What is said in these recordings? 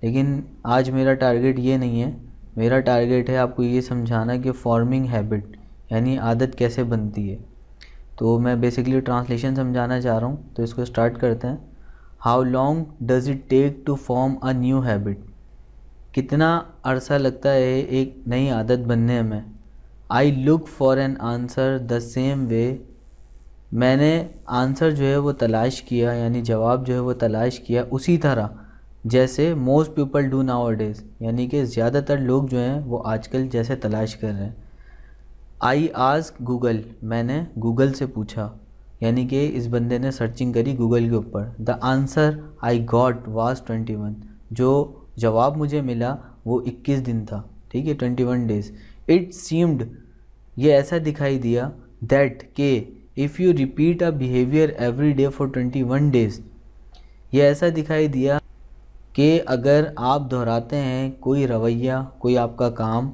लेकिन आज मेरा टारगेट ये नहीं है। मेरा टारगेट है आपको ये समझाना कि फॉर्मिंग हैबिट यानी आदत कैसे बनती है। तो मैं बेसिकली ट्रांसलेशन समझाना चाह रहा हूँ, तो इसको स्टार्ट करते हैं। How long does it take to form a new habit? कितना अरसा लगता है एक नई आदत बनने में। I look for an answer the same way. मैंने आंसर जो है वो तलाश किया, यानी जवाब जो है वो तलाश किया उसी तरह जैसे most people do now days, यानी कि ज़्यादातर लोग जो हैं वो आजकल जैसे तलाश कर रहे हैं। I ask Google. मैंने गूगल से पूछा, यानी कि इस बंदे ने सर्चिंग करी गूगल के ऊपर। The answer I got was 21। जो जवाब मुझे मिला वो 21 दिन था, ठीक है, 21 डेज। इट सीम्ड, ये ऐसा दिखाई दिया, दैट के if you repeat a behaviour every day for 21 days, ये ऐसा दिखाई दिया कि अगर आप दोहराते हैं कोई रवैया, कोई आपका काम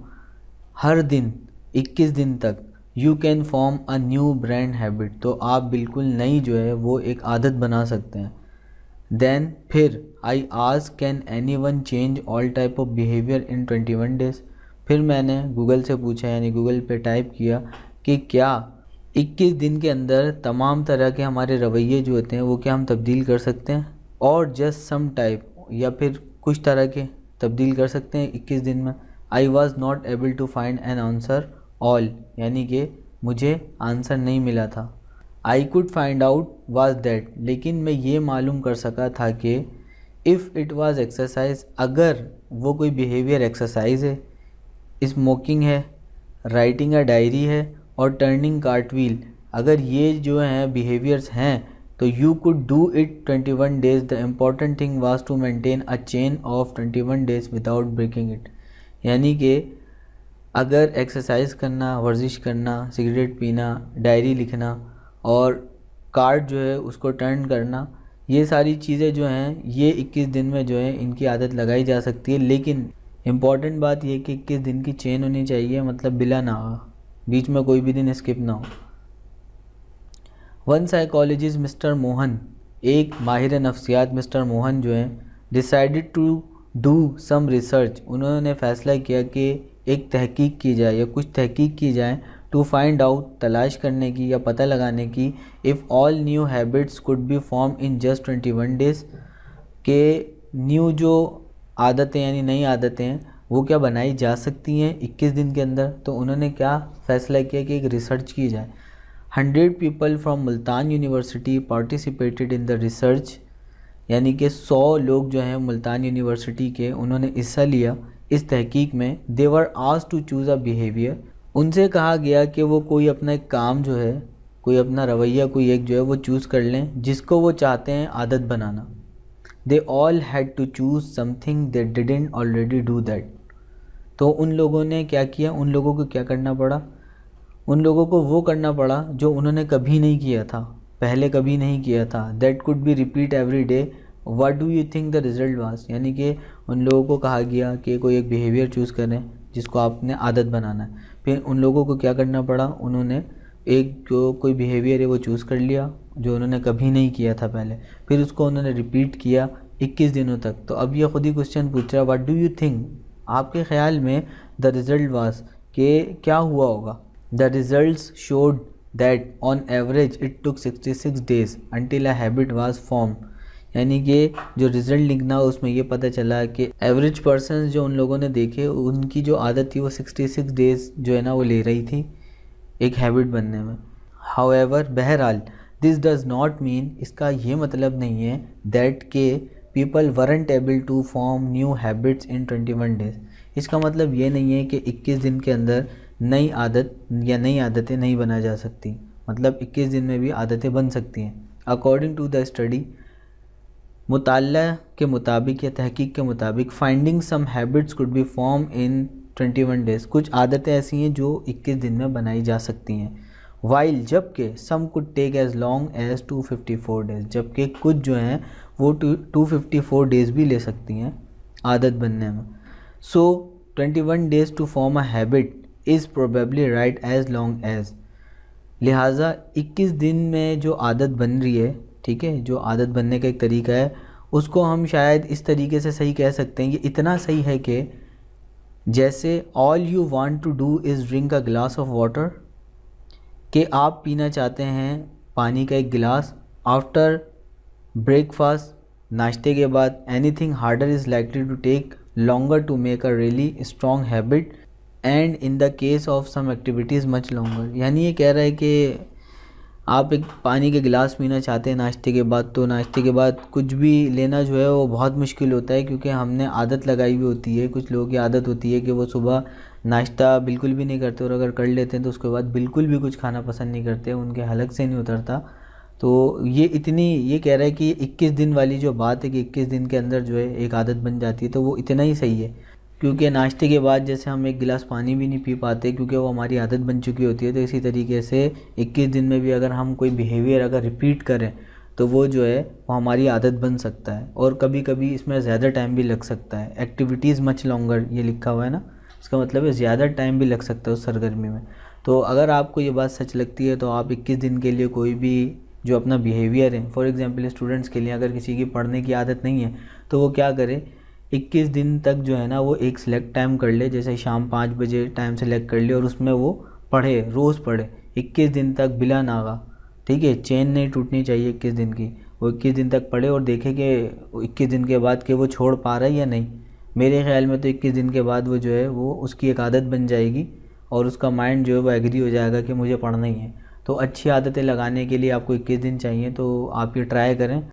हर दिन 21 दिन तक, you can form a new brand habit, तो आप बिल्कुल नई जो है वो एक आदत बना सकते हैं। देन फिर I ask can any one change all type of behaviour in 21 days. फिर मैंने गूगल से पूछा, यानी गूगल पे टाइप किया कि क्या 21 दिन के अंदर तमाम तरह के हमारे रवैये जो होते हैं वो क्या हम तब्दील कर सकते हैं, और जस्ट सम टाइप, या फिर कुछ तरह के तब्दील कर सकते हैं 21 दिन में। I was not able to find an answer all, यानी कि मुझे आंसर नहीं मिला था। I could find out was that, लेकिन मैं ये मालूम कर सका था कि इफ़ इट वाज एक्सरसाइज, अगर वो कोई बिहेवियर एक्सरसाइज है, स्मोकिंग है, राइटिंग अ डायरी है और टर्निंग कार्टव्हील, अगर ये जो हैं बिहेवियर्स हैं, तो you could do it 21 days. The important thing was to maintain a chain of 21 days without breaking it. यानी कि अगर एक्सरसाइज करना, वर्जिश करना, सिगरेट पीना, डायरी लिखना और कार्ड जो है उसको टर्न करना, ये सारी चीज़ें जो हैं ये 21 दिन में जो है इनकी आदत लगाई जा सकती है। लेकिन इम्पॉर्टेंट बात यह कि 21 दिन की चेन होनी चाहिए, मतलब बिला ना हो, बीच में कोई भी दिन स्किप ना हो। वन साइकोलॉजिस्ट मिस्टर मोहन, एक माहिर नफ्सियात मिस्टर मोहन जो हैं, decided to do some research, उन्होंने फ़ैसला किया कि एक तहकीक की जाए या कुछ तहकीक की जाए, टू फाइंड आउट, तलाश करने की या पता लगाने की, if all new habits could be form in just 21 days, के न्यू जो आदतें यानी नई आदतें हैं वो क्या बनाई जा सकती हैं 21 दिन के अंदर। तो उन्होंने क्या फ़ैसला किया कि एक रिसर्च की जाए। 100 people from Multan university participated in the research, यानी कि 100 लोग जो हैं मुल्तान यूनिवर्सिटी के, उन्होंने हिस्सा लिया इस तहकीक में। They were asked to choose a behaviour, उनसे कहा गया कि वो कोई अपना एक काम जो है, कोई अपना रवैया, कोई एक जो है वो चूज़ कर लें जिसको वो चाहते हैं आदत बनाना। They all had to choose something they didn't already do that. तो उन लोगों ने क्या किया, उन लोगों को क्या करना पड़ा, उन लोगों को वो करना पड़ा जो उन्होंने कभी नहीं किया था, पहले कभी नहीं किया था। That could be repeat every day. What do you think the result was, यानी कि उन लोगों को कहा गया कि कोई एक बिहेवियर चूज़ करें जिसको आपने आदत बनाना है। फिर उन लोगों को क्या करना पड़ा, उन्होंने एक जो कोई बिहेवियर है वो चूज़ कर लिया जो उन्होंने कभी नहीं किया था पहले, फिर उसको उन्होंने रिपीट किया 21 दिनों तक। तो अब ये खुद ही क्वेश्चन पूछ रहा है, व्हाट डू यू थिंक, आपके ख्याल में द रिज़ल्ट वाज, कि क्या हुआ होगा। The results showed that on average it took 66 days until a habit was form, यानी कि जो रिज़ल्ट लिखना उसमें ये पता चला कि एवरेज पर्सन जो उन लोगों ने देखे उनकी जो आदत थी वो 66 डेज जो है ना वो ले रही थी एक हैबिट बनने में। हाउएवर, बहरहाल, दिस डज़ नॉट मीन, इसका ये मतलब नहीं है दैट के people weren't able to form new habits in 21 days. इसका मतलब ये नहीं है कि 21 दिन के अंदर नई आदत या नई आदतें नहीं बना जा सकती, मतलब 21 दिन में भी आदतें बन सकती हैं। अकॉर्डिंग टू द स्टडी, मुताल्ला के मुताबिक या तहकीक के मुताबिक, finding some habits could be form in 21 days, कुछ आदतें ऐसी हैं जो 21 दिन में बनाई जा सकती हैं। वाइल, जबकि some could take as long as 254 days, जबकि कुछ जो हैं वो 254 डेज भी ले सकती हैं आदत बनने में। So 21 days to form a habit is probably right as long as, लिहाजा 21 दिन में जो आदत बन रही है, ठीक है, जो आदत बनने का एक तरीका है उसको हम शायद इस तरीके से सही कह सकते हैं, ये इतना सही है कि जैसे all you want to do is drink a glass of water, कि आप पीना चाहते हैं पानी का एक गिलास आफ्टर ब्रेकफास्ट, नाश्ते के बाद। Anything harder is likely to take longer to make a really strong habit and in the case of some activities much longer. यानी ये कह रहा है कि आप एक पानी के गिलास पीना चाहते हैं नाश्ते के बाद, तो नाश्ते के बाद कुछ भी लेना जो है वो बहुत मुश्किल होता है, क्योंकि हमने आदत लगाई हुई होती है। कुछ लोगों की आदत होती है कि वो सुबह नाश्ता बिल्कुल भी नहीं करते, और अगर कर लेते हैं तो उसके बाद बिल्कुल भी कुछ खाना पसंद नहीं करते, उनके हलक से नहीं उतरता। तो ये कह रहा है कि 21 दिन वाली जो बात है कि 21 दिन के अंदर जो है एक आदत बन जाती है, तो वो इतना ही सही है। क्योंकि नाश्ते के बाद जैसे हम एक गिलास पानी भी नहीं पी पाते क्योंकि वो हमारी आदत बन चुकी होती है, तो इसी तरीके से 21 दिन में भी अगर हम कोई बिहेवियर अगर रिपीट करें तो वो जो है वो हमारी आदत बन सकता है, और कभी कभी इसमें ज़्यादा टाइम भी लग सकता है। एक्टिविटीज़ मच लॉन्गर ये लिखा हुआ है ना, इसका मतलब है ज़्यादा टाइम भी लग सकता है उस सरगर्मी में। तो अगर आपको ये बात सच लगती है तो आप 21 दिन के लिए कोई भी जो अपना बिहेवियर है, फॉर एग्जांपल स्टूडेंट्स के लिए अगर किसी की पढ़ने की आदत नहीं है तो वो क्या करे, 21 दिन तक जो है ना वो एक सिलेक्ट टाइम कर ले, जैसे शाम 5 बजे टाइम सेलेक्ट कर ले और उसमें वो पढ़े, रोज़ पढ़े 21 दिन तक बिला नागा। ठीक है, चेन नहीं टूटनी चाहिए 21 दिन की। वो 21 दिन तक पढ़े और देखे कि 21 दिन के बाद कि वो छोड़ पा रहा है या नहीं। मेरे ख्याल में तो 21 दिन के बाद वो जो है वो उसकी एक आदत बन जाएगी और उसका माइंड जो है वो एग्री हो जाएगा कि मुझे पढ़ना ही है। तो अच्छी आदतें लगाने के लिए आपको 21 दिन चाहिए, तो आप ये ट्राई करें।